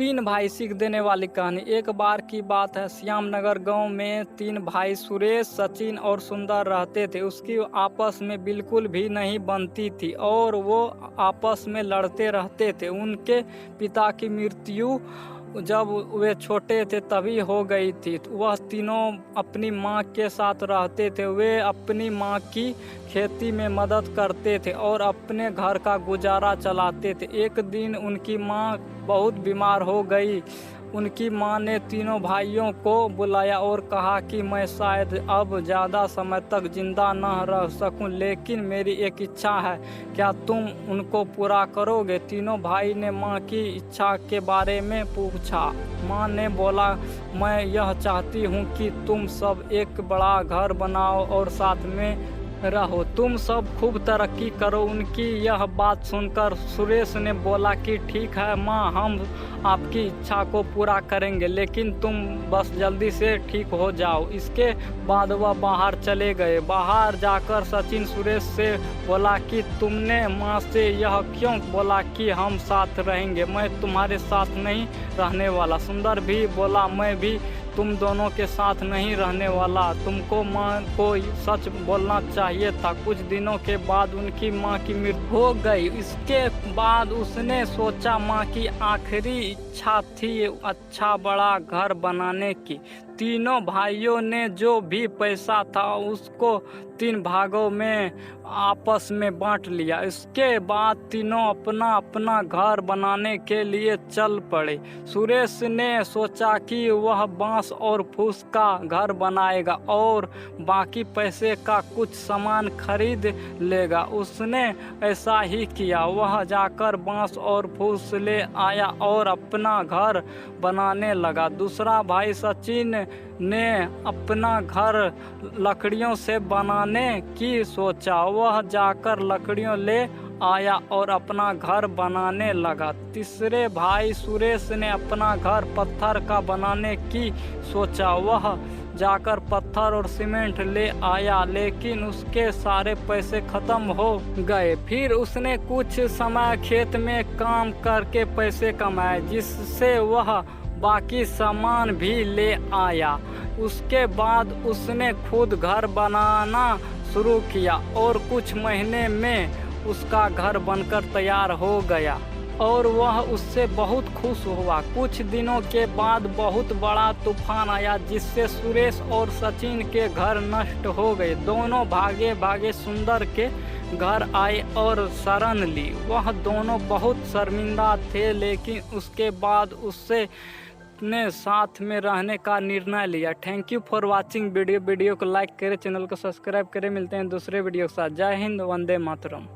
तीन भाई सीख देने वाली कहानी। एक बार की बात है, श्यामनगर गांव में तीन भाई सुरेश, सचिन और सुंदर रहते थे। उसकी आपस में बिल्कुल भी नहीं बनती थी और वो आपस में लड़ते रहते थे। उनके पिता की मृत्यु जब वे छोटे थे तभी हो गई थी। वह तीनों अपनी माँ के साथ रहते थे। वे अपनी माँ की खेती में मदद करते थे और अपने घर का गुजारा चलाते थे। एक दिन उनकी माँ बहुत बीमार हो गई। उनकी माँ ने तीनों भाइयों को बुलाया और कहा कि मैं शायद अब ज़्यादा समय तक जिंदा न रह सकूं, लेकिन मेरी एक इच्छा है, क्या तुम उनको पूरा करोगे? तीनों भाई ने माँ की इच्छा के बारे में पूछा। माँ ने बोला, मैं यह चाहती हूँ कि तुम सब एक बड़ा घर बनाओ और साथ में रहो, तुम सब खूब तरक्की करो। उनकी यह बात सुनकर सुरेश ने बोला कि ठीक है माँ, हम आपकी इच्छा को पूरा करेंगे, लेकिन तुम बस जल्दी से ठीक हो जाओ। इसके बाद वह बाहर चले गए। बाहर जाकर सचिन सुरेश से बोला कि तुमने माँ से यह क्यों बोला कि हम साथ रहेंगे? मैं तुम्हारे साथ नहीं रहने वाला। सुंदर भी बोला, मैं भी तुम दोनों के साथ नहीं रहने वाला। तुमको माँ को सच बोलना चाहिए था। कुछ दिनों के बाद उनकी माँ की मृत्यु हो गई। इसके बाद उसने सोचा माँ की आखिरी इच्छा थी अच्छा बड़ा घर बनाने की। तीनों भाइयों ने जो भी पैसा था उसको तीन भागों में आपस में बांट लिया। इसके बाद तीनों अपना अपना घर बनाने के लिए चल पड़े। सुरेश ने सोचा कि वह बांस और फूस का घर बनाएगा और बाकी पैसे का कुछ सामान खरीद लेगा। उसने ऐसा ही किया। वह जाकर बांस और फूस ले आया और अपना घर बनाने लगा। दूसरा भाई सचिन ने अपना घर लकड़ियों से बनाने की सोचा। वह जाकर लकड़ियों ले आया और अपना घर बनाने लगा। तीसरे भाई सुरेश ने अपना घर पत्थर का बनाने की सोचा। वह जाकर पत्थर और सीमेंट ले आया, लेकिन उसके सारे पैसे खत्म हो गए। फिर उसने कुछ समय खेत में काम करके पैसे कमाए, जिससे वह बाकी सामान भी ले आया। उसके बाद उसने खुद घर बनाना शुरू किया और कुछ महीने में उसका घर बनकर तैयार हो गया और वह उससे बहुत खुश हुआ। कुछ दिनों के बाद बहुत बड़ा तूफान आया, जिससे सुरेश और सचिन के घर नष्ट हो गए। दोनों भागे भागे सुंदर के घर आए और शरण ली। वह दोनों बहुत शर्मिंदा थे, लेकिन उसके बाद उससे ने साथ में रहने का निर्णय लिया। Thank you for watching video को लाइक करें, चैनल को सब्सक्राइब करें। मिलते हैं दूसरे वीडियो के साथ। जय हिंद, वंदे मातरम।